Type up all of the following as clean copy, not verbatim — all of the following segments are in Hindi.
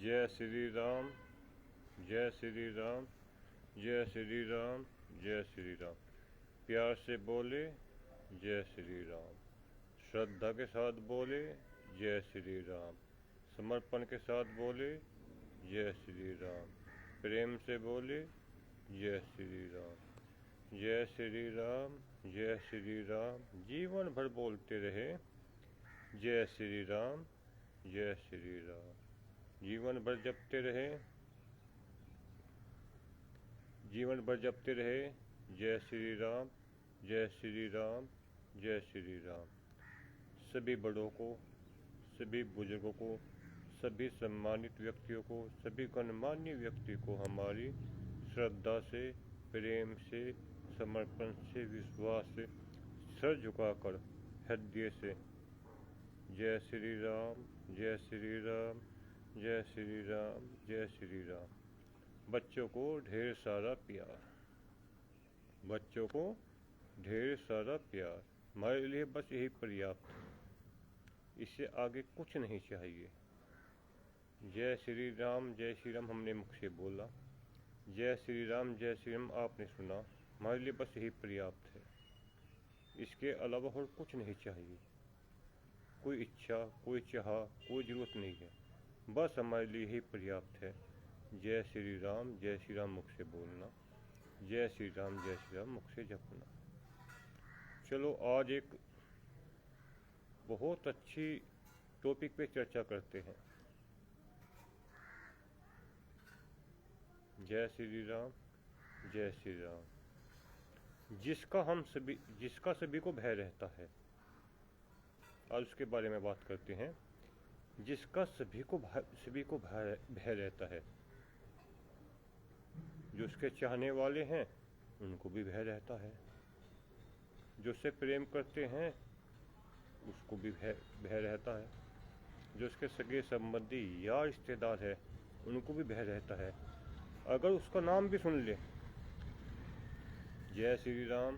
जय श्री राम, जय श्री राम, जय श्री राम, जय श्री राम। प्यार से बोले जय श्री राम, श्रद्धा के साथ बोले जय श्री राम, समर्पण के साथ बोले जय श्री राम, प्रेम से बोले जय श्री राम, जय श्री राम, जय श्री राम। जीवन भर बोलते रहे जय श्री राम, जय श्री राम। जीवन भर जपते रहे, जीवन भर जपते रहे जय श्री राम, जय श्री राम, जय श्री राम। सभी बड़ों को, सभी बुजुर्गों को, सभी सम्मानित व्यक्तियों को, सभी गणमान्य व्यक्ति को हमारी श्रद्धा से, प्रेम से, समर्पण से, विश्वास से, सर झुकाकर हृदय से जय श्री राम, जय श्री राम, जय श्री राम, जय श्री राम। बच्चों को ढेर सारा प्यार, बच्चों को ढेर सारा प्यार। हमारे लिए बस यही पर्याप्त है, इससे आगे कुछ नहीं चाहिए। जय श्री राम, जय श्री राम हमने मुख से बोला, जय श्री राम, जय श्री राम आपने सुना। हमारे लिए बस यही पर्याप्त है, इसके अलावा और कुछ नहीं चाहिए। कोई इच्छा, कोई चाह, कोई ज़रूरत नहीं है, बस हमारे लिए यही पर्याप्त है। जय श्री राम, जय श्री राम मुख से बोलना, जय श्री राम, जय श्री राम मुख से जपना। चलो आज एक बहुत अच्छी टॉपिक पे चर्चा करते हैं। जय श्री राम, जय श्री राम। जिसका सभी को भय रहता है, आज उसके बारे में बात करते हैं। जिसका सभी को भय रहता है, जो उसके चाहने वाले हैं उनको भी भय रहता है, जो उससे प्रेम करते हैं उसको भी भय रहता है, जो उसके सगे संबंधी या रिश्तेदार है उनको भी भय रहता है। अगर उसका नाम भी सुन ले, जय श्री राम,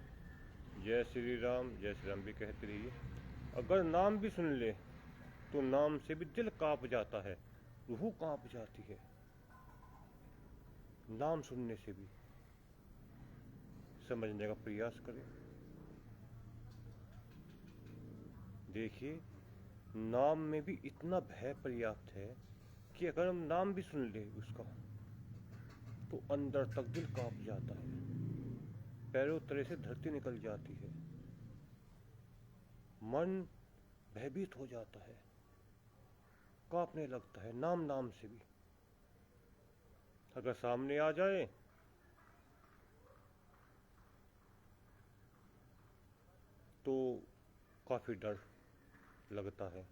जय श्री राम, जय श्री राम भी कहते रहिए। अगर नाम भी सुन ले तो नाम से भी दिल कांप जाता है, रूह कांप जाती है नाम सुनने से भी। समझने का प्रयास करें। देखिए, नाम में भी इतना भय पर्याप्त है कि अगर हम नाम भी सुन ले उसका तो अंदर तक दिल कांप जाता है, पैरों तले से धरती निकल जाती है, मन भयभीत हो जाता है, कांपने लगता है नाम से भी। अगर सामने आ जाए तो काफी डर लगता है।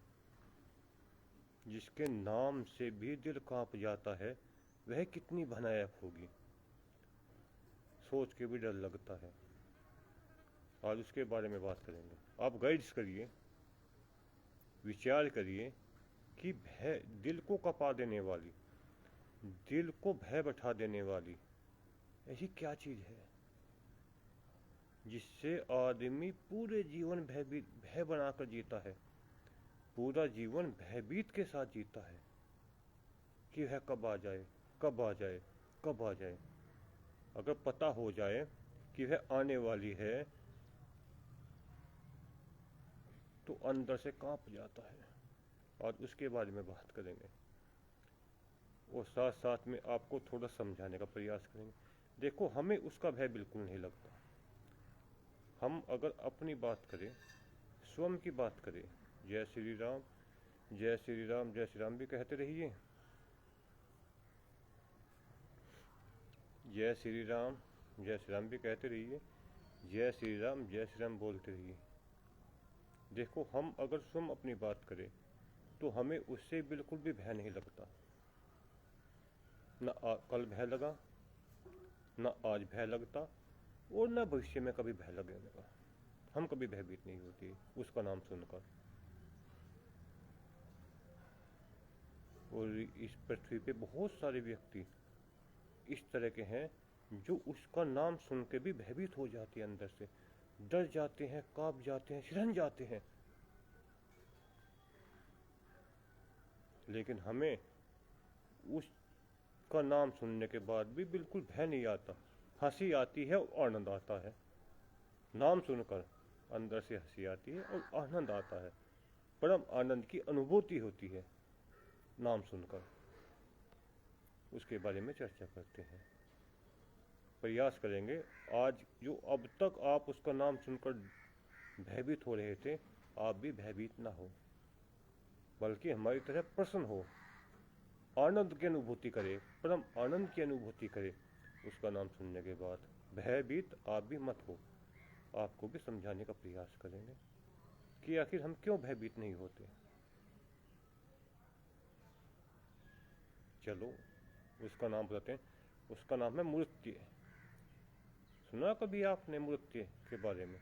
जिसके नाम से भी दिल कांप जाता है वह कितनी भयानक होगी, सोच के भी डर लगता है। आज उसके बारे में बात करेंगे। आप गाइड्स करिए, विचार करिए कि भय, दिल को कपा देने वाली, दिल को भय बैठा देने वाली ऐसी क्या चीज है जिससे आदमी पूरे जीवन भय बनाकर जीता है, पूरा जीवन भयभीत के साथ जीता है कि वह कब आ जाए, कब आ जाए, कब आ जाए। अगर पता हो जाए कि वह आने वाली है तो अंदर से कांप जाता है। और उसके बारे में बात करेंगे और साथ साथ में आपको थोड़ा समझाने का प्रयास करेंगे। देखो, हमें उसका भय बिल्कुल नहीं लगता। हम अगर अपनी बात करें, स्वयं की बात करें, जय श्री राम, जय श्री राम, जय श्री राम भी कहते रहिए, जय श्री राम, जय श्री राम भी कहते रहिए, जय श्री राम, जय श्री राम बोलते रहिए। देखो, हम अगर स्वयं अपनी बात करें तो हमें उससे बिल्कुल भी भय नहीं लगता। न कल भय लगा, न आज भय लगता, और न भविष्य में कभी भय लगेगा। हम कभी भयभीत नहीं होती उसका नाम सुनकर। और इस पृथ्वी पे बहुत सारे व्यक्ति इस तरह के हैं जो उसका नाम सुन के भी भयभीत हो जाते हैं, अंदर से डर जाते हैं, कांप जाते हैं, सिरहन जाते हैं। लेकिन हमें उसका नाम सुनने के बाद भी बिल्कुल भय नहीं आता, हंसी आती है और आनंद आता है। नाम सुनकर अंदर से हंसी आती है और आनंद आता है, परम आनंद की अनुभूति होती है नाम सुनकर। उसके बारे में चर्चा करते हैं, प्रयास करेंगे आज जो अब तक आप उसका नाम सुनकर भयभीत हो रहे थे, आप भी भयभीत ना हो, बल्कि हमारी तरह प्रसन्न हो, आनंद की अनुभूति करे, परम आनंद की अनुभूति करे उसका नाम सुनने के बाद। भयभीत आप भी मत हो। आपको भी समझाने का प्रयास करेंगे कि आखिर हम क्यों भयभीत नहीं होते। चलो उसका नाम बताते हैं। उसका नाम है मृत्यु। सुना कभी आपने मृत्यु के बारे में?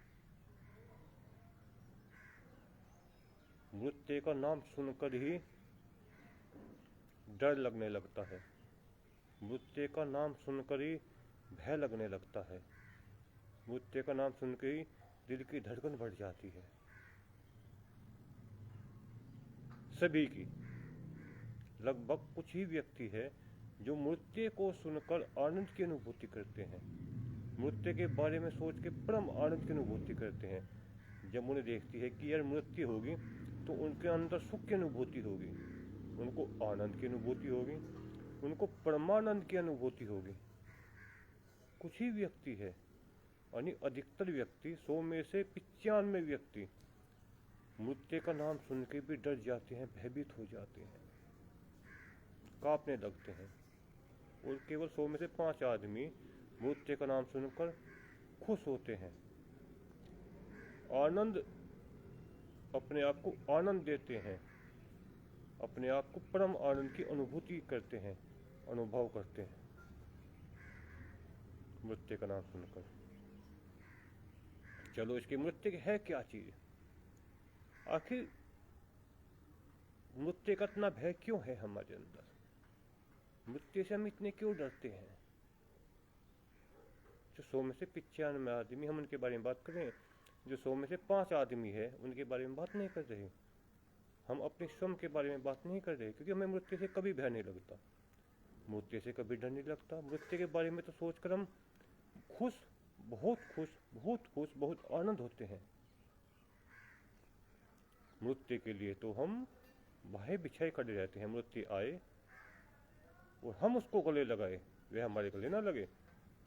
मृत्यु का नाम सुनकर ही डर लगने लगता है, मृत्यु का नाम सुनकर ही भय लगने लगता है, मृत्यु का नाम सुनकर ही दिल की धड़कन बढ़ जाती है। सभी की, लगभग कुछ ही व्यक्ति है जो मृत्यु को सुनकर आनंद की अनुभूति करते हैं, मृत्यु के बारे में सोच के परम आनंद की अनुभूति करते हैं। जब उन्हें देखती है कि यार मृत्यु होगी तो उनके अंदर सुख की अनुभूति होगी, उनको आनंद की अनुभूति होगी, उनको परमानंद की अनुभूति होगी। कुछ ही व्यक्ति है, यानी अधिकतर व्यक्ति, 100 में से 95 व्यक्ति मृत्यु का नाम सुन के भी डर जाते हैं, भयभीत हो जाते हैं, कांपने लगते हैं। और केवल 100 में से 5 आदमी मृत्यु का नाम सुनकर खुश होते हैं, आनंद, अपने आप को आनंद देते हैं, अपने आप को परम आनंद की अनुभूति करते हैं, अनुभव करते हैं मृत्यु का नाम सुनकर। चलो इसकी मृत्यु है क्या चीज? आखिर मृत्यु का इतना भय क्यों है हमारे अंदर? मृत्यु से हम इतने क्यों डरते हैं? जो 100 में से 95 आदमी, हम उनके बारे में बात करें, जो 100 में से 5 आदमी है उनके बारे में बात नहीं कर रहे, हम अपने स्वयं के बारे में बात नहीं कर रहे, क्योंकि हमें मृत्यु से कभी भय नहीं लगता, मृत्यु से कभी डर नहीं लगता। मृत्यु के बारे में तो सोचकर हम खुश, बहुत खुश, बहुत खुश, बहुत आनंद होते हैं। मृत्यु के लिए तो हम बाहें बिछाए खड़े रहते हैं, मृत्यु आए और हम उसको गले लगाए, वह हमारे गले ना लगे,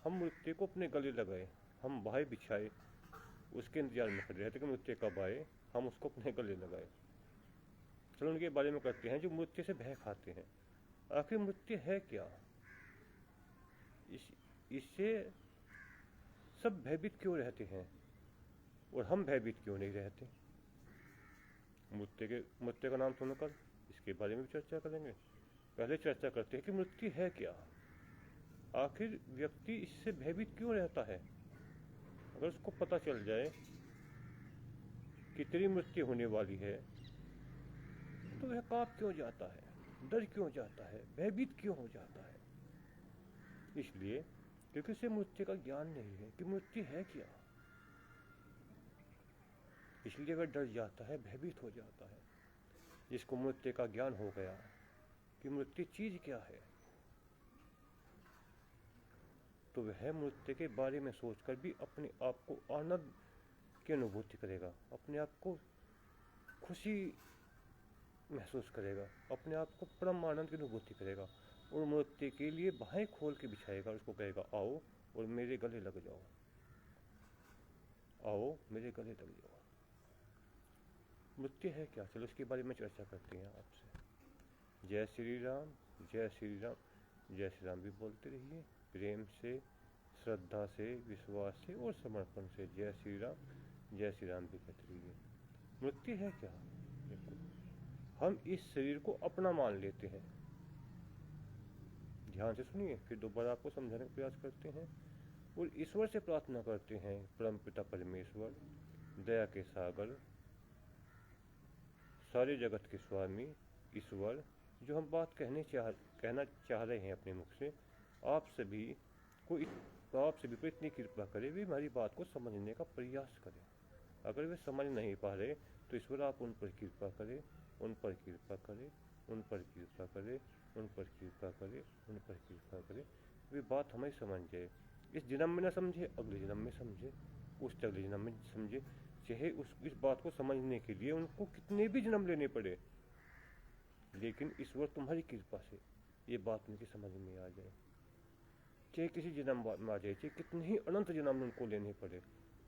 हम मृत्यु को अपने गले लगाए, हम बाहें बिछाए उसके इंतजार में खड़े रहते कि मृत्यु कब आए, हम उसको अपने गले लगाए। चलो उनके बारे में करते हैं जो मृत्यु से भय खाते हैं। आखिर मृत्यु है क्या? इससे सब भयभीत क्यों रहते हैं और हम भयभीत क्यों नहीं रहते? मृत्यु का नाम सुनकर इसके बारे में भी चर्चा करेंगे। पहले चर्चा करते हैं कि मृत्यु है क्या, आखिर व्यक्ति इससे भयभीत क्यों रहता है। अगर उसको पता चल जाए कि तेरी मृत्यु होने वाली है तो वह कांप क्यों जाता है, डर क्यों जाता है, भयभीत क्यों हो जाता है? इसलिए क्योंकि उसे मृत्यु का ज्ञान नहीं है कि मृत्यु है क्या, इसलिए वह डर जाता है, भयभीत हो जाता है। जिसको मृत्यु का ज्ञान हो गया कि मृत्यु चीज क्या है, तो वह मृत्यु के बारे में सोचकर भी अपने आप को आनंद की अनुभूति करेगा, अपने आप को खुशी महसूस करेगा, अपने आप को परम आनंद की अनुभूति करेगा और मृत्यु के लिए बाहें खोल के बिछाएगा, उसको कहेगा आओ और मेरे गले लग जाओ, आओ मेरे गले लग जाओ। मृत्यु है क्या? चलो इसके बारे में चर्चा करते हैं आपसे। जय श्री राम, जय श्री राम, जय श्री राम भी बोलते रहिए, प्रेम से, श्रद्धा से, विश्वास से और समर्पण से जय श्री राम, जय श्री राम भी कहते रहिए। मृत्यु है क्या? देखो, हम इस शरीर को अपना मान लेते हैं। ध्यान से सुनिए, फिर दोबारा आपको समझाने का प्रयास करते हैं और ईश्वर से प्रार्थना करते हैं, परम पिता परमेश्वर, दया के सागर, सारे जगत के स्वामी ईश्वर, जो हम बात कहना चाह रहे हैं अपने मुख से, आप सभी को इतनी कृपा करें वे हमारी बात को समझने का प्रयास करें। अगर वे समझ नहीं पा रहे तो ईश्वर आप उन पर कृपा करें, उन पर कृपा करें, उन पर कृपा करें, उन पर कृपा कृपा करे, उन पर कृपा करे, वे बात हमें समझ जाए। इस जन्म में ना समझे, अगले जन्म में समझे, उससे अगले जन्म में समझे, चाहे इस बात को समझने के लिए उनको कितने भी जन्म लेने पड़े, लेकिन ईश्वर तुम्हारी कृपा से ये बात उनकी समझ में आ जाए। चाहे किसी जन्म में आ जाए, चाहे कितने ही अनंत जन्म उनको लेने पड़े,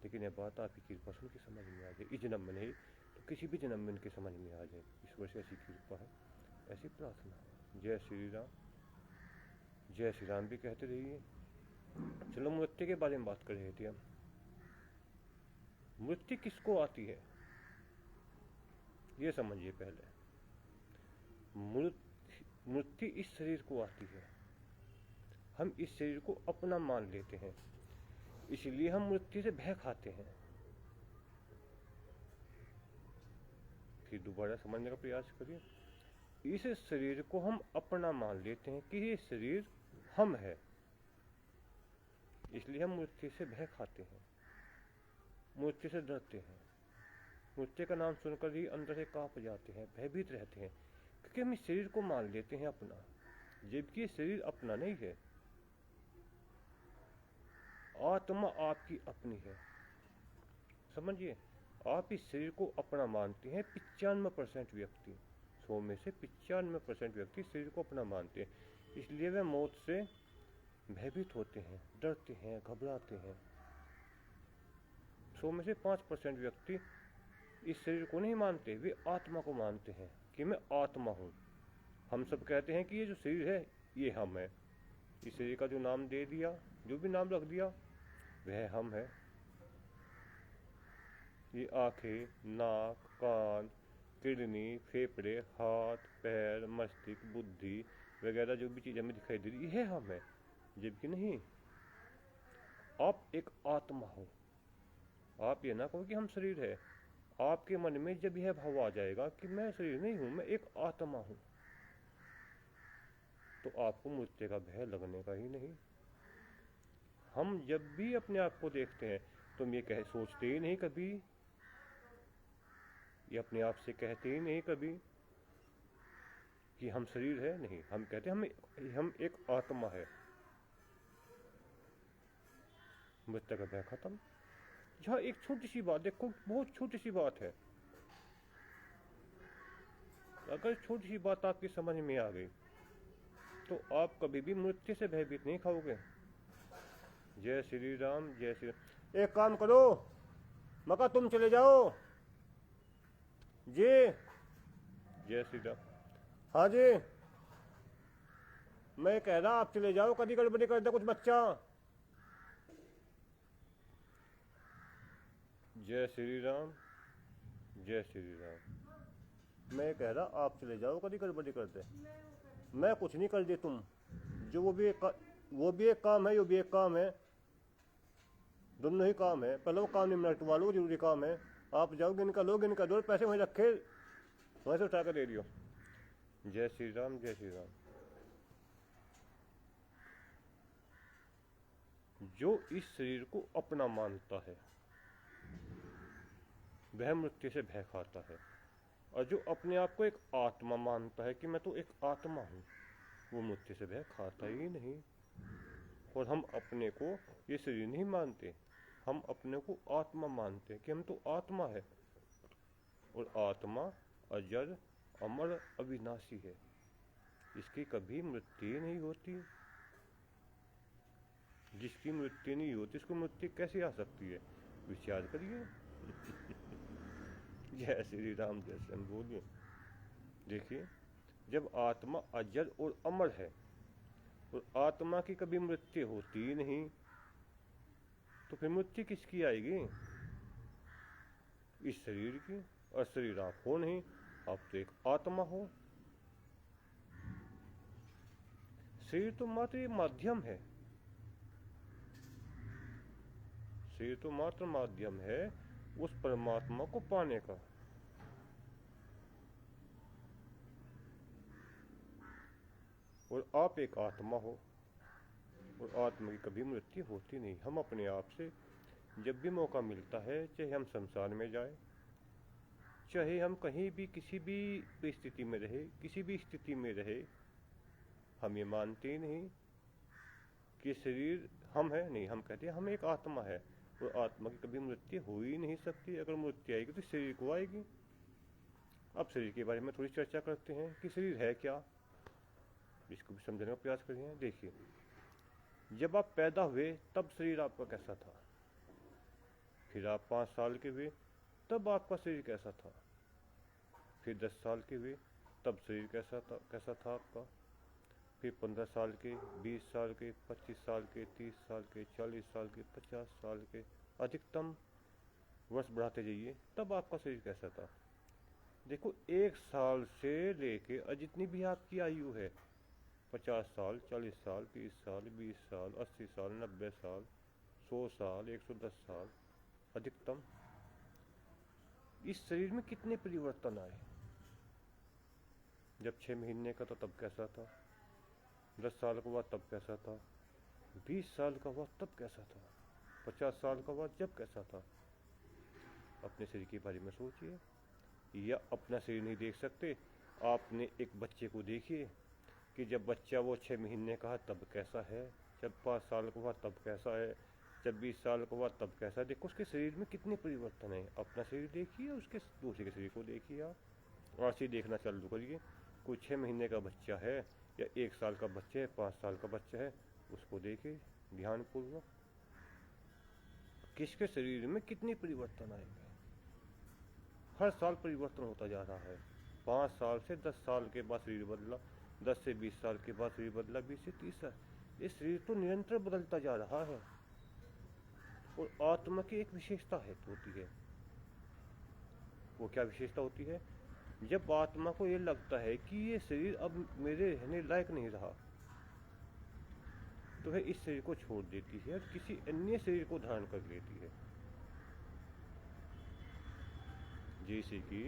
लेकिन यह बात आपकी कृपा से उनकी समझ में आ जाए। इस जन्म में नहीं तो किसी भी जन्म में उनके समझ में आ जाए। ईश्वर से ऐसी कृपा है, ऐसी प्रार्थना है। जय श्री राम। जय श्री राम भी कहते रहिए। चलो मृत्यु के बारे में बात कर रहे थे हम। मृत्यु किसको आती है ये समझिए पहले। मृत्यु इस शरीर को आती है। हम इस शरीर को अपना मान लेते हैं, इसलिए हम मृत्यु से भय खाते हैं। फिर दोबारा समझने का प्रयास करिए। इस शरीर को हम अपना मान लेते हैं कि ये शरीर हम है, इसलिए हम मृत्यु से भय खाते हैं, मृत्यु से डरते हैं। मृत्यु का नाम सुनकर ही अंदर से कांप जाते हैं, भयभीत रहते हैं, क्योंकि हम इस शरीर को मान लेते हैं अपना, जबकि शरीर अपना नहीं है। आत्मा आपकी अपनी है, समझिए। आप इस शरीर को अपना मानते हैं। 95% व्यक्ति, 100 में से 95% व्यक्ति शरीर को अपना मानते हैं, इसलिए वे मौत से भयभीत होते हैं, डरते हैं, घबराते हैं। 100 में से 5% व्यक्ति इस शरीर को नहीं मानते, वे आत्मा को मानते हैं कि मैं आत्मा हूँ। हम सब कहते हैं कि ये जो शरीर है ये हम है। इस शरीर का जो नाम दे दिया, जो भी नाम रख दिया, वह हम है। ये आंखें, नाक, कान, किडनी, फेफड़े, हाथ, पैर, मस्तिष्क, बुद्धि वगैरह जो भी चीज़ हमें दिखाई दे रही है हम है, जबकि नहीं। आप एक आत्मा हो। आप ये ना कहो कि हम शरीर है। आपके मन में जब यह भाव आ जाएगा कि मैं शरीर नहीं हूं, मैं एक आत्मा हूं, तो आपको मृत्यु का भय लगने का ही नहीं। हम जब भी अपने आप को देखते हैं तो हम ये सोचते ही नहीं कभी, ये अपने आप से कहते ही नहीं कभी कि हम शरीर है। नहीं, हम कहते हैं हम एक आत्मा है। मृत्यु का भय खत्म। जहाँ एक छोटी सी बात देखो, बहुत छोटी सी बात है, अगर छोटी सी बात आपकी समझ में आ गई तो आप कभी भी मृत्यु से भयभीत नहीं खाओगे। जय श्री राम। जय श्री राम। एक काम करो, मका तुम चले जाओ जी। जय श्री राम। हाँ जी, मैं कह रहा आप चले जाओ, कभी गड़बड़ी कर दे कुछ बच्चा। जय श्री राम। जय श्री राम। मैं कह रहा आप चले जाओ, कभी गड़बड़ी कर दे। मैं कुछ नहीं कर दी, तुम जो वो भी एक काम है, ये भी एक काम है, दोनों ही काम है। पहले वो काम निपटवा लो, जरूरी काम है। आप जाओ, गिनका लो, गिनका दो, पैसे वहीं रखे, वहीं से उठा कर दे दियो। जय श्री राम। जय श्री राम। जो इस शरीर को अपना मानता है वह मृत्यु से भय खाता है, और जो अपने आप को एक आत्मा मानता है कि मैं तो एक आत्मा हूँ, वो मृत्यु से भय खाता ही नहीं। और हम अपने को ये शरीर नहीं मानते, हम अपने को आत्मा मानते हैं कि हम तो आत्मा है। और आत्मा अजर, अमर, अविनाशी है, इसकी कभी मृत्यु नहीं होती। जिसकी मृत्यु नहीं होती, इसको मृत्यु कैसे आ सकती है? विचार करिए। जय श्री राम। जय श्री राम बोलिए। देखिए, जब आत्मा अजर और अमर है और आत्मा की कभी मृत्यु होती ही नहीं, तो फिर मृत्यु किसकी आएगी? इस शरीर की। और शरीर आप हो नहीं, आप तो एक आत्मा हो। शरीर तो मात्र ये माध्यम है, शरीर तो मात्र माध्यम है उस परमात्मा को पाने का। और आप एक आत्मा हो, और आत्मा की कभी मृत्यु होती नहीं। हम अपने आप से जब भी मौका मिलता है, चाहे हम संसार में जाए, चाहे हम कहीं भी किसी भी परिस्थिति में रहे, किसी भी स्थिति में रहे, हम ये मानते ही नहीं कि शरीर हम है, नहीं, हम कहते हैं हम एक आत्मा है और आत्मा की कभी मृत्यु हो ही नहीं सकती। अगर मृत्यु आएगी तो शरीर को आएगी। अब शरीर के बारे में थोड़ी चर्चा करते हैं कि शरीर है क्या, इसको भी समझने का प्रयास करेंगे। देखिए, जब आप पैदा हुए तब शरीर आपका कैसा था, फिर आप 5 साल के हुए तब आपका शरीर कैसा था, फिर 10 साल के हुए तब शरीर कैसा था आपका, फिर 15 साल के, 20 साल के, 25 साल के, 30 साल के, 40 साल के, 50 साल के, अधिकतम वर्ष बढ़ाते जाइए तब आपका शरीर कैसा था। देखो, 1 साल से लेके जितनी भी आपकी आयु है, 50 साल, 40 साल, 30 साल, 20 साल, 80 साल, 90 साल, 100 साल, 110 साल, अधिकतम, इस शरीर में कितने परिवर्तन आए। जब 6 महीने का था तब कैसा था, 10 साल का हुआ तब कैसा था, 20 साल का हुआ तब कैसा था, 50 साल का हुआ जब कैसा था। अपने शरीर के बारे में सोचिए। या अपना शरीर नहीं देख सकते, आपने एक बच्चे को देखिए कि जब बच्चा वो 6 महीने का है तब कैसा है, जब 5 साल का हुआ तब कैसा है, जब 20 साल का हुआ तब कैसा है। देखो उसके शरीर में कितने परिवर्तन है। अपना शरीर देखिए, उसके दूसरे के शरीर को देखिए। आप आज से देखना चालू करिए। कोई 6 महीने का बच्चा है या 1 साल का बच्चा है, 5 साल का बच्चा है, उसको देखिए ध्यानपूर्वक, किसके शरीर में कितने परिवर्तन आएंगे। हर साल परिवर्तन होता जा रहा है। 5 साल से 10 साल के बाद शरीर बदला, 10 से 20 साल के बाद शरीर बदला, 20 से 30 साल, ये शरीर तो निरंतर बदलता जा रहा है। और आत्मा की एक विशेषता है होती है। वो क्या विशेषता होती है? जब आत्मा को ये लगता है कि ये शरीर अब मेरे रहने लायक नहीं रहा, तो वह इस शरीर को छोड़ देती है और किसी अन्य शरीर को धारण कर लेती है। जैसे कि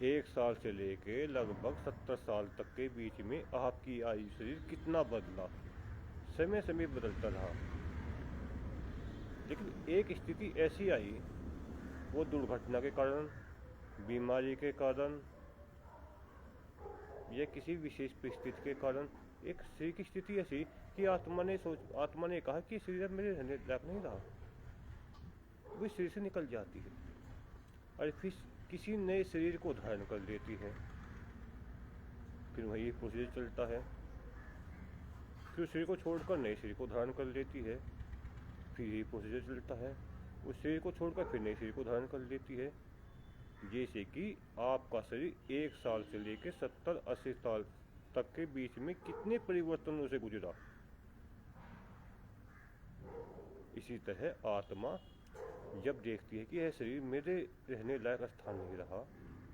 1 साल से लेके लगभग 70 साल तक के बीच में आपकी आयु शरीर कितना बदला, समय समय बदलता रहा। लेकिन एक स्थिति ऐसी आई, वो दुर्घटना के कारण, बीमारी के कारण या किसी विशेष परिस्थिति के कारण, एक शरीर की स्थिति ऐसी कि आत्मा ने कहा कि शरीर मेरे रहने लायक नहीं रहा, वो शरीर से निकल जाती है और फिर किसी नए शरीर को धारण कर लेती है। फिर वही प्रोसीजर चलता है, फिर शरीर को छोड़कर नए शरीर को धारण कर लेती है। फिर यही प्रोसीजर चलता है, उस शरीर को छोड़कर फिर नए शरीर को धारण कर लेती है। जैसे कि आपका शरीर 1 साल से लेकर 70-80 साल तक के बीच में कितने परिवर्तनों से गुजरा, इसी तरह आत्मा जब देखती है कि यह शरीर मेरे रहने लायक स्थान नहीं रहा,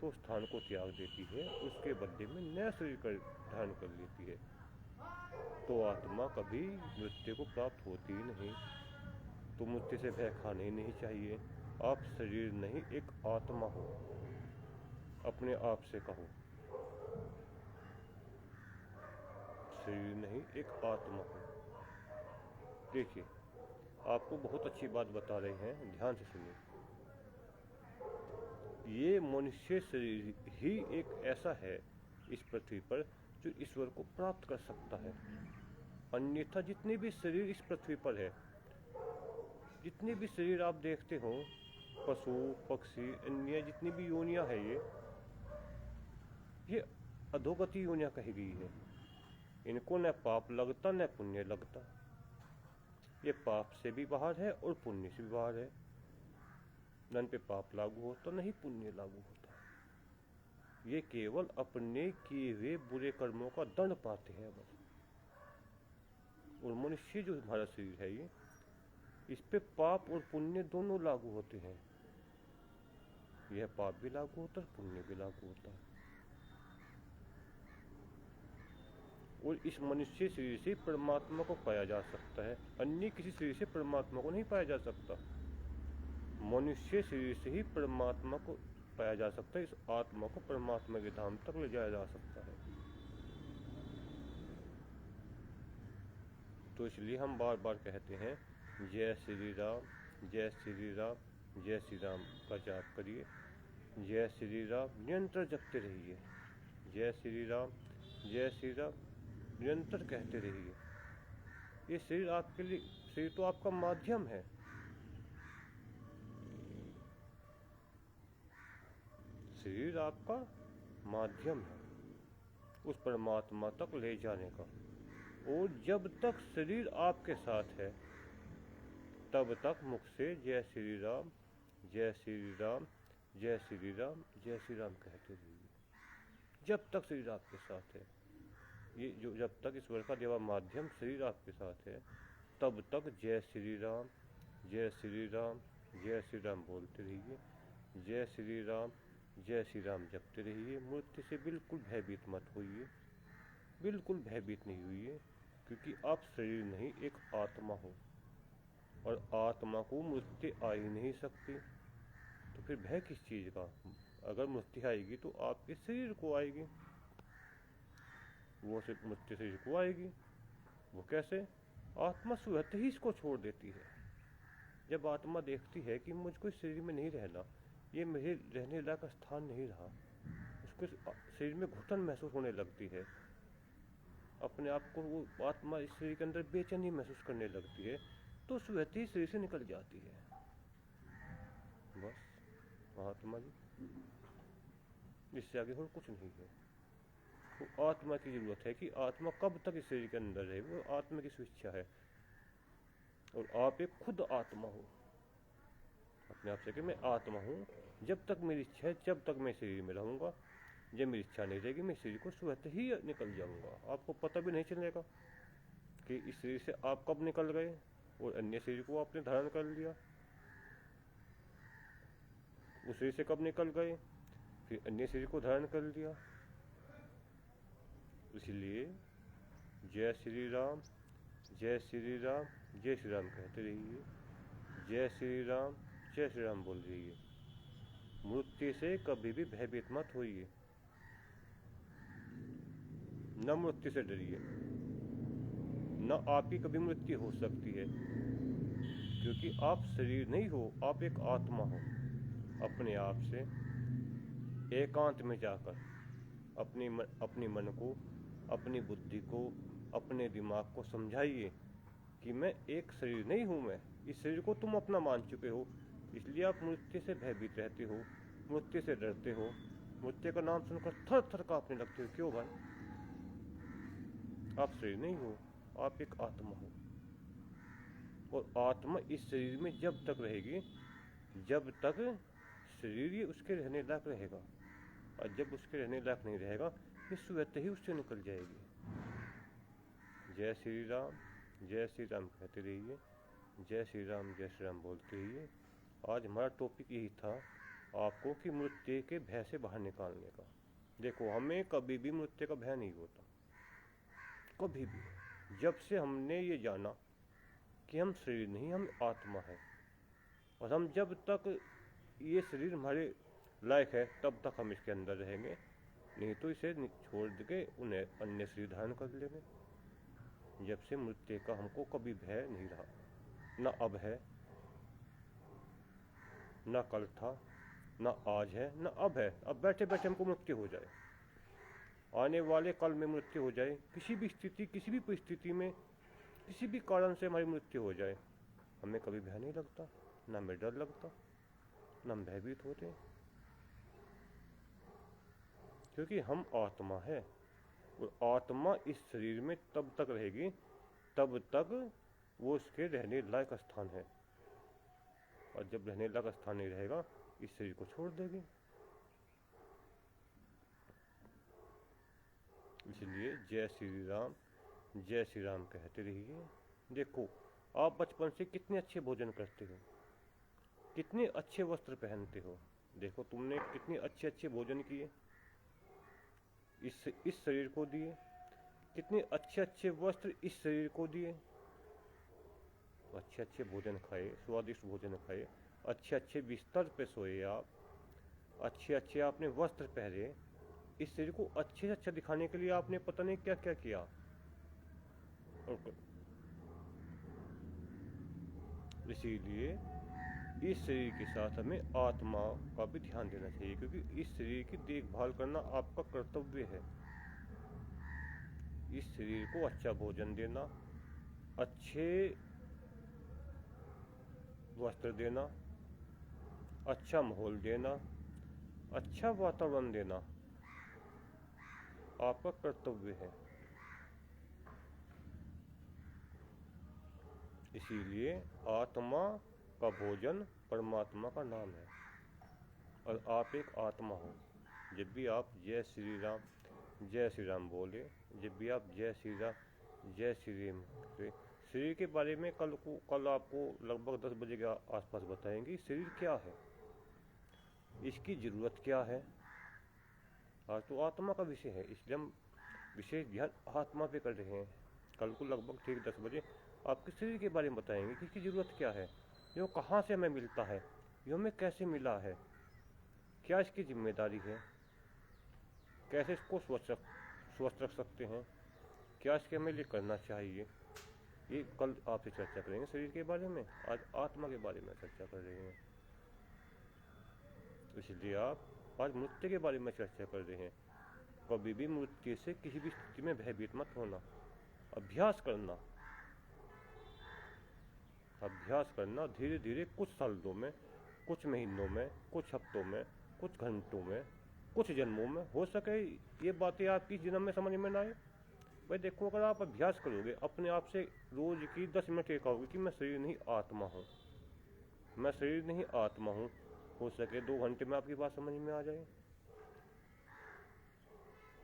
तो स्थान को त्याग देती है, उसके बदले में नया शरीर धारण कर लेती है। तो आत्मा कभी मृत्यु को प्राप्त होती ही नहीं। तो मृत्यु से भय खाना ही नहीं चाहिए। आप शरीर नहीं, एक आत्मा हो, अपने आप से कहो, शरीर नहीं एक आत्मा हो। देखिए, आपको बहुत अच्छी बात बता रहे हैं, ध्यान से सुनिए। ये मनुष्य शरीर ही एक ऐसा है इस पृथ्वी पर जो ईश्वर को प्राप्त कर सकता है। अन्यथा जितने भी शरीर इस पृथ्वी पर है, जितने भी शरीर आप देखते हो, पशु पक्षी अन्य जितनी भी योनियां है, ये अधोगति योनियां कही गई है। इनको न पाप लगता न पुण्य लगता। ये पाप से भी बाहर है और पुण्य से भी बाहर है। न पे पाप लागू होता, नहीं पुण्य लागू होता। ये केवल अपने किए हुए बुरे कर्मों का दंड पाते हैं बस। और मनुष्य जो हमारा शरीर है, ये इस पे पाप और पुण्य दोनों लागू होते हैं। यह पाप भी लागू होता है, पुण्य भी लागू होता है। और इस मनुष्य शरीर से परमात्मा को पाया जा सकता है, अन्य किसी शरीर से परमात्मा को नहीं पाया जा सकता। मनुष्य शरीर से ही परमात्मा को पाया जा सकता है। इस आत्मा को परमात्मा के धाम तक ले जाया जा सकता है। तो इसलिए हम बार बार कहते हैं, जय श्री राम, जय श्री राम, जय श्री राम का जाप करिए। जय श्री राम निरंतर जपते रहिए। जय श्री राम, जय श्री राम, निरंतर कहते रहिए। ये शरीर आपके लिए, शरीर तो आपका माध्यम है। शरीर आपका माध्यम है उस परमात्मा तक ले जाने का। और जब तक शरीर आपके साथ है तब तक मुख से जय श्री राम, जय श्री राम, जय श्री राम, जय श्री राम कहते रहिए। जब तक शरीर आपके साथ है, ये जो जब तक ईश्वर का देवा माध्यम शरीर आपके साथ है तब तक जय श्री राम, जय श्री राम, जय श्री राम बोलते रहिए। जय श्री राम, जय श्री राम जपते रहिए। मृत्यु से बिल्कुल भयभीत मत होइए, बिल्कुल भयभीत नहीं हुई, क्योंकि आप शरीर नहीं एक आत्मा हो और आत्मा को मृत्यु आ ही नहीं सकती। तो फिर भय किस चीज़ का? अगर मृत्यु आएगी तो आपके शरीर को आएगी, वो सिर्फ मृत्यु शरीर को आएगी। वो कैसे? आत्मा स्वतः ही इसको छोड़ देती है। जब आत्मा देखती है कि मुझको इस शरीर में नहीं रहना, ये मेरे रहने लायक स्थान नहीं रहा, उसके शरीर में घुटन महसूस होने लगती है, अपने आप को वो आत्मा इस शरीर के अंदर बेचैनी महसूस करने लगती है, तो स्वतः ही शरीर से निकल जाती है। बस आत्मा जी, इससे आगे और कुछ नहीं है। तो आत्मा की जरूरत है कि आत्मा कब तक इस शरीर के अंदर रहे, वो आत्मा की स्वेच्छा है। और आप एक खुद आत्मा हो। अपने आप से कि मैं आत्मा हूँ, जब तक मेरी इच्छा है जब तक मैं शरीर में रहूँगा, जब मेरी इच्छा नहीं रहेगी मैं शरीर को स्वतः ही निकल जाऊँगा। आपको पता भी नहीं चलेगा कि इस शरीर से आप कब निकल गए और अन्य शरीर को आपने धारण कर लिया। उस शरीर से कब निकल गए, फिर अन्य शरीर को धारण कर लिया। इसलिए जय श्री राम, जय श्री राम, जय श्री राम कहते रहिए। जय श्री राम, जय श्री राम बोल रही है। मृत्यु से कभी भी भयभीत मत होइए, न मृत्यु से डरिए, न आपकी कभी मृत्यु हो सकती है, क्योंकि आप शरीर नहीं हो, आप एक आत्मा हो। अपने आप से एकांत में जाकर अपनी मन को, अपनी बुद्धि को, अपने दिमाग को समझाइए कि मैं एक शरीर नहीं हूँ। मैं इस शरीर को तुम अपना मान चुके हो, इसलिए आप मृत्यु से भयभीत रहते हो, मृत्यु से डरते हो, मृत्यु का नाम सुनकर थर थर कांपने लगते हो। क्यों भाई? आप शरीर नहीं हो, आप एक आत्मा हो। और आत्मा इस शरीर में जब तक रहेगी जब तक शरीर ही उसके रहने लायक रहेगा, और जब उसके रहने लायक नहीं रहेगा ये स्वतः ही उससे निकल जाएगी। जय श्री राम, जय श्री राम कहते रहिए। जय श्री राम, जय श्री राम बोलते रहिए। आज हमारा टॉपिक यही था आपको कि मृत्यु के भय से बाहर निकालने का। देखो, हमें कभी भी मृत्यु का भय नहीं होता, कभी भी। जब से हमने ये जाना कि हम शरीर नहीं, हम आत्मा है, और हम जब तक ये शरीर हमारे लायक है तब तक हम इसके अंदर रहेंगे, नहीं तो इसे छोड़ के उन्हें अन्य शरीर धारण कर लेंगे। जब से मृत्यु का हमको कभी भय नहीं रहा, न अब है, न कल था, न आज है, न अब है। अब बैठे बैठे हमको मृत्यु हो जाए, आने वाले कल में मृत्यु हो जाए, किसी भी स्थिति, किसी भी परिस्थिति में, किसी भी कारण से हमारी मृत्यु हो जाए, हमें कभी भय नहीं लगता, न हमें डर लगता, न हम भयभीत होते, क्योंकि हम आत्मा है। और आत्मा इस शरीर में तब तक रहेगी तब तक वो उसके रहने लायक स्थान है, और जब रहने लायक स्थान नहीं रहेगा इस शरीर को छोड़ देगी। इसलिए जय श्री राम, जय श्री राम कहते रहिए। देखो, आप बचपन से कितने अच्छे भोजन करते हो, कितने अच्छे वस्त्र पहनते हो। देखो, तुमने कितने अच्छे अच्छे भोजन किए, इस शरीर को दिए, कितने अच्छे अच्छे वस्त्र इस शरीर को दिए, अच्छे अच्छे भोजन खाए, स्वादिष्ट भोजन खाए, अच्छे अच्छे बिस्तर पे सोए आप, अच्छे अच्छे आपने वस्त्र पहने, इस शरीर को अच्छे से अच्छा दिखाने के लिए आपने पता नहीं क्या क्या किया। इसीलिए इस शरीर के साथ हमें आत्मा का भी ध्यान देना चाहिए, क्योंकि इस शरीर की देखभाल करना आपका कर्तव्य है। इस शरीर को अच्छा भोजन देना, अच्छे वस्त्र देना, अच्छा माहौल देना, अच्छा वातावरण देना आपका कर्तव्य है। इसीलिए आत्मा का भोजन परमात्मा का नाम है और आप एक आत्मा हो। जब भी आप जय श्री राम बोले, जब भी आप जय श्री राम जय श्री राम, शरीर के बारे में कल आपको लगभग 10 बजे के आसपास बताएंगे शरीर क्या है, इसकी ज़रूरत क्या है। आज तो आत्मा का विषय है, इसलिए हम विशेष ध्यान आत्मा पे कर रहे हैं। कल को लगभग ठीक 10 बजे आपके शरीर के बारे में बताएंगे कि इसकी ज़रूरत क्या है, ये कहाँ से हमें मिलता है, ये हमें कैसे मिला है, क्या इसकी जिम्मेदारी है, कैसे इसको स्वस्थ रख सकते हैं, क्या इसके हमें लिए करना चाहिए। ये कल आपसे चर्चा करेंगे शरीर के बारे में, आज आत्मा के बारे में चर्चा कर रहे हैं। इसलिए आप आज मृत्यु के बारे में चर्चा कर रहे हैं। कभी भी मृत्यु से किसी भी स्थिति में भयभीत मत होना, अभ्यास करना धीरे धीरे, कुछ सालों में, कुछ महीनों में, कुछ हफ्तों में, कुछ घंटों में, कुछ जन्मों में। हो सके ये बातें आपकी जन्म में समझ में ना आए, भाई देखो अगर आप अभ्यास करोगे अपने आप से, रोज की 10 मिनट ये कहोगे कि मैं शरीर नहीं आत्मा हूँ, मैं शरीर नहीं आत्मा हूँ, हो सके 2 घंटे में आपकी बात समझ में आ जाए।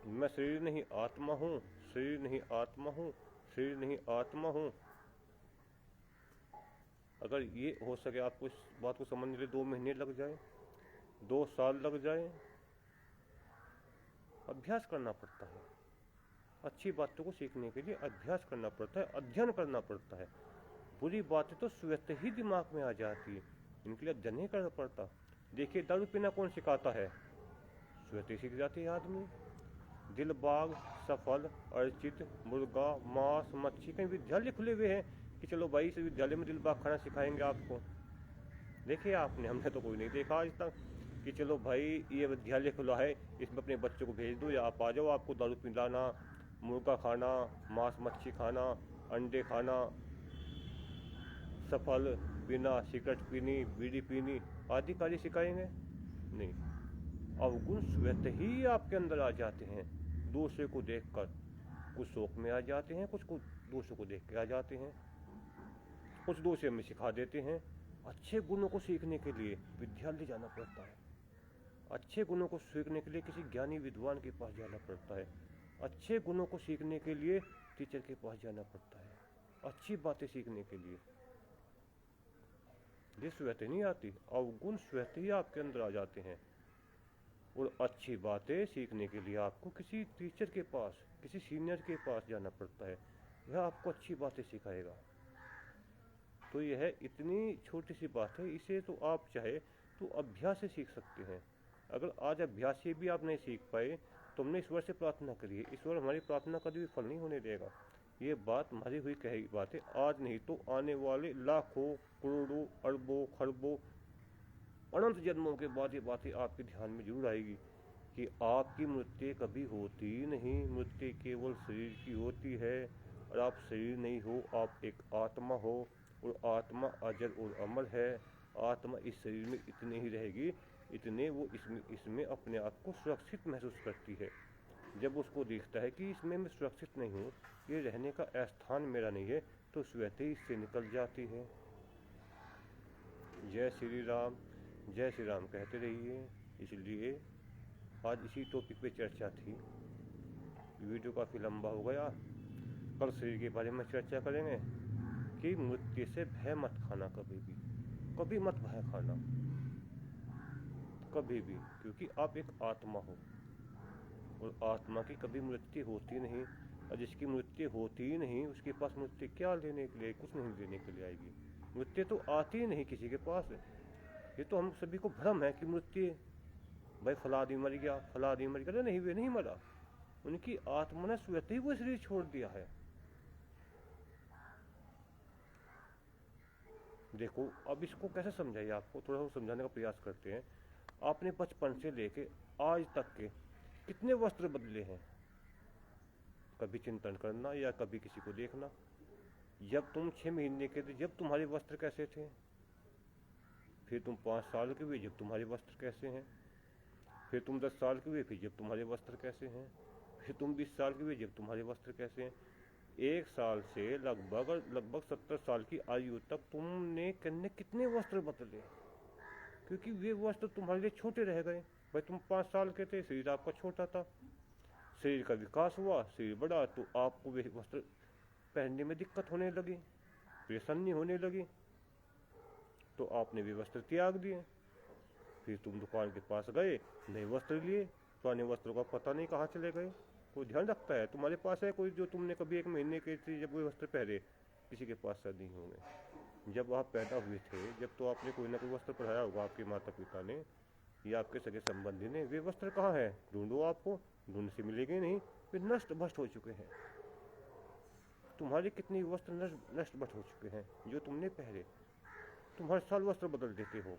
मैं शरीर नहीं आत्मा हूँ, शरीर नहीं आत्मा हूँ, शरीर नहीं आत्मा हूँ। अगर ये हो सके आपको इस बात को समझने के लिए 2 महीने लग जाए, 2 साल लग जाए, अभ्यास करना पड़ता है। अच्छी बातों को सीखने के लिए अभ्यास करना पड़ता है, अध्ययन करना पड़ता है। बुरी बातें तो स्वतः ही दिमाग में आ जाती है, इनके लिए अध्ययन नहीं करना पड़ता। देखिए दारू पीना कौन सिखाता है, स्वतः सीख जाते हैं आदमी। दिलबाग, सफल, अर्चित, मुर्गा, मांस, मच्छी, कहीं विद्यालय खुले हुए हैं कि चलो भाई इस विद्यालय में दिलबाग खाना सिखाएंगे आपको। देखिए आपने, हमने तो कोई नहीं देखा आज तक कि चलो भाई ये विद्यालय खुला है, इसमें अपने बच्चों को भेज दो या आप आ जाओ, आपको दारू पिलाना, मुर्गा खाना, मांस मच्छी खाना, अंडे खाना, सफल पीना, सिगरेट पीनी, बीड़ी पीनी आदि कार्य सिखाएंगे नहीं। अवगुण स्वतः ही आपके अंदर आ जाते हैं, दूसरे को देखकर कुछ शौक में आ जाते हैं, कुछ दूसरों को देख के आ जाते हैं, कुछ दूसरे में सिखा देते हैं। अच्छे गुणों को सीखने के लिए विद्यालय जाना पड़ता है, अच्छे गुणों को सीखने के लिए किसी ज्ञानी विद्वान के पास जाना पड़ता है, अच्छे गुणों को सीखने के लिए टीचर के पास जाना पड़ता है, अच्छी बातें सीखने के लिए। ये स्वतः नहीं आती, अवगुण स्वतः ही आपके अंदर आ जाते हैं। और अच्छी बातें सीखने के लिए आपको किसी टीचर के पास, किसी सीनियर के पास जाना पड़ता है, वह आपको अच्छी बातें सिखाएगा। तो यह इतनी छोटी सी बात है, इसे तो आप चाहे तो अभ्यास से सीख सकते हैं। अगर आज अभ्यास से भी आप नहीं सीख पाए तो हमने ईश्वर से प्रार्थना करी है, ईश्वर हमारी प्रार्थना कभी भी फल नहीं होने देगा। ये बात हमारी हुई कही बात है, आज नहीं तो आने वाले लाखों, करोड़ों, अरबों, खरबों, अनंत जन्मों के बाद ये बातें आपके ध्यान में जरूर आएगी कि आपकी मृत्यु कभी होती ही नहीं, मृत्यु केवल शरीर की होती है और आप शरीर नहीं हो, आप एक आत्मा हो और आत्मा अजर और अमर है। आत्मा इस शरीर में इतनी ही रहेगी, इतने वो इसमें अपने आप को सुरक्षित महसूस करती है। जब उसको दिखता है कि इसमें मैं सुरक्षित नहीं हूँ, ये रहने का स्थान मेरा नहीं है, तो स्वतः ही इससे निकल जाती है। जय श्री राम कहते रहिए। इसलिए आज इसी टॉपिक पे चर्चा थी। वीडियो काफ़ी लंबा हो गया, कल शरीर के बारे में चर्चा करेंगे कि मृत्यु से भय मत खाना, कभी मत भय खाना, कभी भी, क्योंकि आप एक आत्मा हो और आत्मा की कभी मृत्यु होती नहीं। और जिसकी मृत्यु होती ही नहीं उसके पास मृत्यु क्या लेने के लिए, कुछ नहीं लेने के लिए आएगी। मृत्यु तो आती ही नहीं किसी के पास। ये तो हम सभी को भ्रम है कि मृत्यु, भाई फला आदमी मर गया, फला आदमी मर गया, नहीं वे नहीं मरा, उनकी आत्मा ने स्वतः ही वो शरीर छोड़ दिया है। देखो अब इसको कैसे समझाइए, आपको थोड़ा सा समझाने का प्रयास करते हैं। आपने बचपन से लेके आज तक के कितने वस्त्र बदले हैं, कभी चिंतन करना या कभी किसी को देखना। जब तुम 6 महीने के थे जब तुम्हारे वस्त्र कैसे थे, फिर तुम 5 साल के हुए जब तुम्हारे वस्त्र कैसे हैं, फिर तुम 10 साल के हुए फिर जब तुम्हारे वस्त्र कैसे हैं, फिर तुम 20 साल के हुए जब तुम्हारे वस्त्र कैसे हैं। 1 साल से लगभग 70 साल की आयु तक तुमने कितने वस्त्र बदले, क्योंकि वे वस्त्र तुम्हारे लिए छोटे रह गए। भाई तुम 5 साल के थे, शरीर आपका छोटा था, शरीर का विकास हुआ, शरीर बढ़ा, तो आपको वे वस्त्र पहनने में दिक्कत होने लगी, परेशानी होने लगी, तो आपने वे वस्त्र त्याग दिए। फिर तुम दुकान के पास गए, नए वस्त्र लिए, पुराने वस्त्रों का पता नहीं कहाँ चले गए। कोई ध्यान रखता है? तुम्हारे पास है कोई जो तुमने कभी 1 महीने के थे जब वे वस्त्र पहने? किसी के पास शायद नहीं होंगे। जब आप पैदा हुए थे जब तो आपने कोई ना कोई वस्त्र पहनाया होगा, आपके माता पिता ने या आपके सगे संबंधी ने। वे वस्त्र कहाँ है? ढूंढो, आपको ढूंढ से मिलेंगे नहीं, वे नष्ट भ्रष्ट हो चुके हैं। तुम्हारे कितने वस्त्र नष्ट भ्रष्ट हो चुके हैं जो तुमने पहने। तुम हर साल वस्त्र बदल देते हो।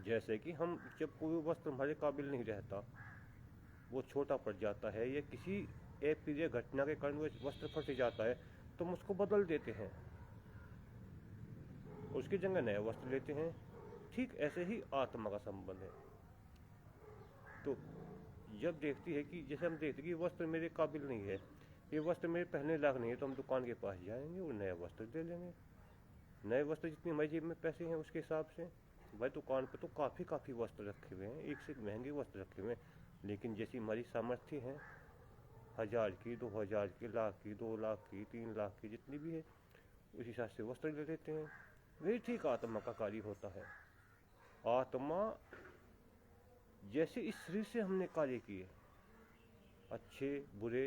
जैसे कि हम जब कोई वस्त्र हमारे काबिल नहीं रहता, वो छोटा पड़ जाता है या किसी अप्रिय घटना के कारण वो वस्त्र फट जाता है, तो हम उसको बदल देते हैं, उसकी जगह नया वस्त्र लेते हैं। ठीक ऐसे ही आत्मा का संबंध है। तो जब देखती है कि जैसे हम देखते कि वस्त्र मेरे काबिल नहीं है, ये वस्त्र मेरे पहनने लायक नहीं है, तो हम दुकान के पास जाएंगे और नया वस्त्र ले लेंगे। नए वस्त्र जितनी हमारी जेब में पैसे हैं उसके हिसाब से। भाई दुकान पे तो काफ़ी वस्त्र रखे हुए हैं, एक से एक महंगे वस्त्र रखे हुए हैं, लेकिन जैसी हमारी सामर्थ्य है, 1000 की, 2000 की, लाख की, 2 लाख की, 3 लाख की, जितनी भी है उस हिसाब से वस्त्र ले लेते हैं। वही ठीक आत्मा का कार्य होता है। आत्मा जैसे इस शरीर से हमने कार्य किए, अच्छे बुरे,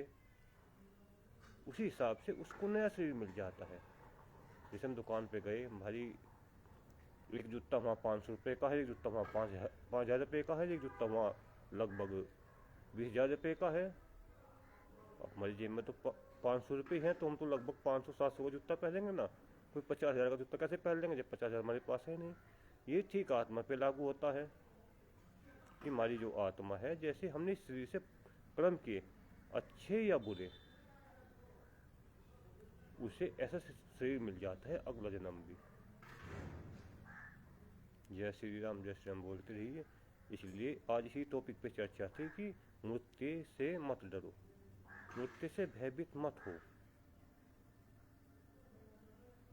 उसी हिसाब से उसको नया शरीर मिल जाता है। जैसे हम दुकान पे गए, हमारी एक जूता वहाँ 500 रुपये का है, एक जूता वहाँ 5000 रुपये का है, एक जूता वहाँ लगभग 20,000 रुपये का है। हमारी जेब में तो 500 रुपये हैं, तो हम तो लगभग 500-700 का जूता पहनेंगे ना। कोई 50,000 का जूता कैसे पहन लेंगे जब 50,000 हमारे पास है नहीं। ये ठीक आत्मा पे लागू होता है कि हमारी जो आत्मा है, जैसे हमने इस शरीर से कर्म किए, अच्छे या बुरे, उसे ऐसा शरीर मिल जाता है अगला जन्म भी। जय श्री राम बोलते रहिए। इसलिए आज इसी टॉपिक पे चर्चा थी कि मृत्यु से मत डरो, मृत्यु से भयभीत मत हो।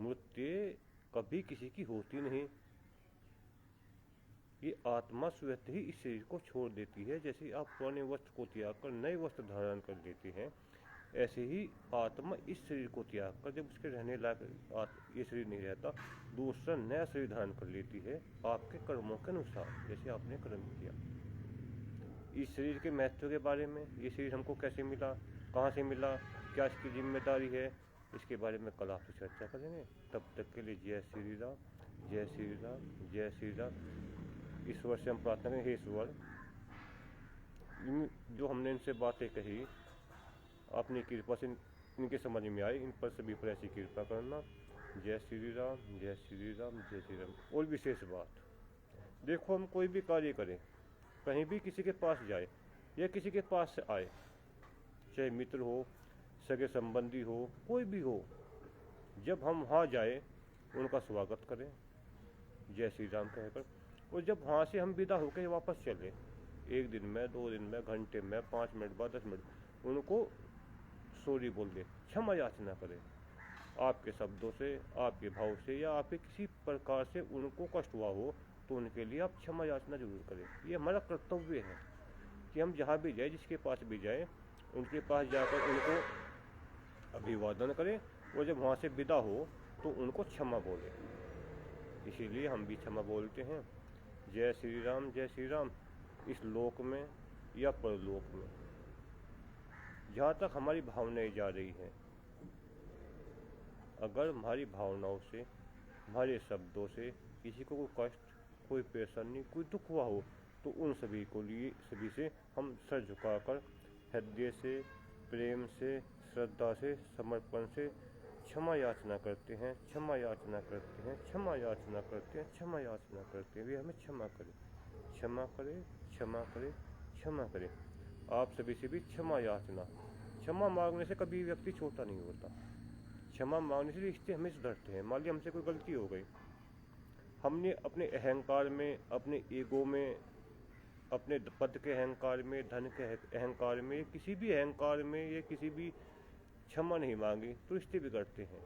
मृत्यु कभी किसी की होती नहीं। ये आत्मा स्वतः ही इस शरीर को छोड़ देती है। जैसे आप पुराने वस्त्र को त्याग कर नए वस्त्र धारण कर लेते हैं, ऐसे ही आत्मा इस शरीर को त्याग कर जब उसके रहने लायक ये शरीर नहीं रहता, दूसरा नया शरीर धारण कर लेती है आपके कर्मों के अनुसार, जैसे आपने कर्म किया। इस शरीर के महत्व के बारे में, ये शरीर हमको कैसे मिला, कहाँ से मिला, क्या इसकी जिम्मेदारी है, इसके बारे में कल आपसे चर्चा करेंगे। तब तक के लिए जय श्री राम, जय श्री राम, जय श्री राम। ईश्वर से हम प्रार्थना करें, हे ईश्वर, जो हमने इनसे बातें कही अपनी कृपा से इनके समझ में आई, इन पर सभी पर ऐसी कृपा करना। जय श्री राम, जय श्री राम, जय श्री राम। और विशेष बात, देखो हम कोई भी कार्य करें, कहीं भी किसी के पास जाए या किसी के पास से आए, चाहे मित्र हो, सगे संबंधी हो, कोई भी हो, जब हम वहाँ जाए उनका स्वागत करें जय श्री राम कहकर, और जब वहाँ से हम विदा होकर वापस चले, 1 दिन में, 2 दिन में, घंटे में, 5 मिनट बाद, 10 मिनट, उनको सॉरी बोल दे, क्षमा याचना करें। आपके शब्दों से, आपके भाव से या आपके किसी प्रकार से उनको कष्ट हुआ हो तो उनके लिए आप क्षमा याचना जरूर करें। ये हमारा कर्तव्य है कि हम जहाँ भी जाए, जिसके पास भी जाए, उनके पास जाकर उनको अभिवादन करें, और जब वहाँ से विदा हो तो उनको क्षमा बोलें। इसीलिए हम भी क्षमा बोलते हैं। जय श्री राम, जय श्री राम। इस लोक में या परलोक में जहाँ तक हमारी भावनाएं जा रही हैं, अगर हमारी भावनाओं से, हमारे शब्दों से किसी को कोई कष्ट, कोई परेशानी, कोई दुख हुआ हो, तो उन सभी से हम सर झुकाकर हृदय से, प्रेम से, श्रद्धा से, समर्पण से क्षमा याचना करते हैं, क्षमा याचना करते हैं, क्षमा याचना करते हैं, क्षमा याचना करते हैं। वे हमें क्षमा करें, क्षमा करें, क्षमा करें, क्षमा करें। आप सभी से भी क्षमा याचना। क्षमा मांगने से कभी व्यक्ति छोटा नहीं होता। क्षमा मांगने से रिश्ते हमें सुधरते हैं। मान लीजिए हमसे कोई गलती हो गई, हमने अपने अहंकार में, अपने ईगो में, अपने पद के अहंकार में, धन के अहंकार में, किसी भी अहंकार में या किसी भी क्षमा नहीं मांगी तो रिश्ते बिगड़ते हैं।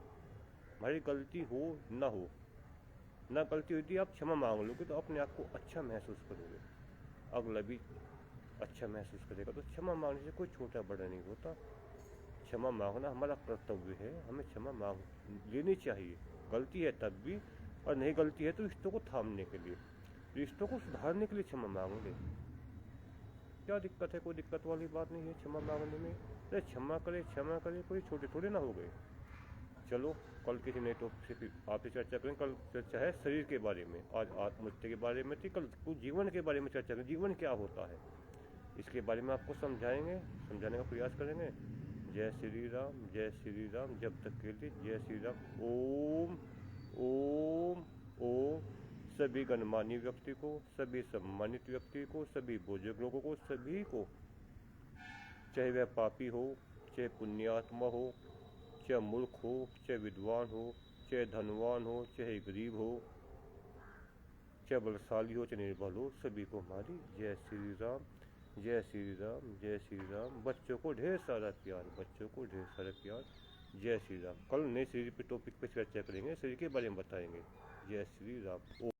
हमारी गलती हो ना गलती होती, आप क्षमा मांग लोगे तो अपने आप को अच्छा महसूस करोगे, अगला भी अच्छा महसूस करेगा। तो क्षमा मांगने से कोई छोटा बड़ा नहीं होता। क्षमा मांगना हमारा कर्तव्य है, हमें क्षमा मांग लेनी चाहिए। गलती है तब भी, और नहीं गलती है तो रिश्तों को थामने के लिए, रिश्तों को सुधारने के लिए क्षमा मांग ले। क्या दिक्कत है? कोई दिक्कत वाली बात नहीं है क्षमा मांगने में। अरे क्षमा करे, कोई छोटे थोड़े ना हो गए। चलो कल किसी नए टॉपिक से फिर आपसे चर्चा करें। कल चर्चा है शरीर के बारे में, आज आत्महत्या के बारे में थी, कल कुछ जीवन के बारे में चर्चा करें। जीवन क्या होता है इसके बारे में आपको समझाने का प्रयास करेंगे। जय श्री राम, जय श्री राम। जब तक के लिए जय श्री राम। ओम ओम ओम। सभी गणमान्य व्यक्ति को, सभी सम्मानित व्यक्ति को, सभी बुजुर्ग लोगों को, सभी को, चाहे वह पापी हो, चाहे पुण्यात्मा हो, चाहे मूर्ख हो, चाहे विद्वान हो, चाहे धनवान हो, चाहे गरीब हो, चाहे बलशाली हो, चाहे निर्बल हो, सभी को हमारी जय श्री राम, जय श्री राम, जय श्री राम। बच्चों को ढेर सारा प्यार, बच्चों को ढेर सारा प्यार। जय श्री राम। कल नए शरीर पे टॉपिक पे चर्चा करेंगे, शरीर के बारे में बताएंगे। जय श्री राम।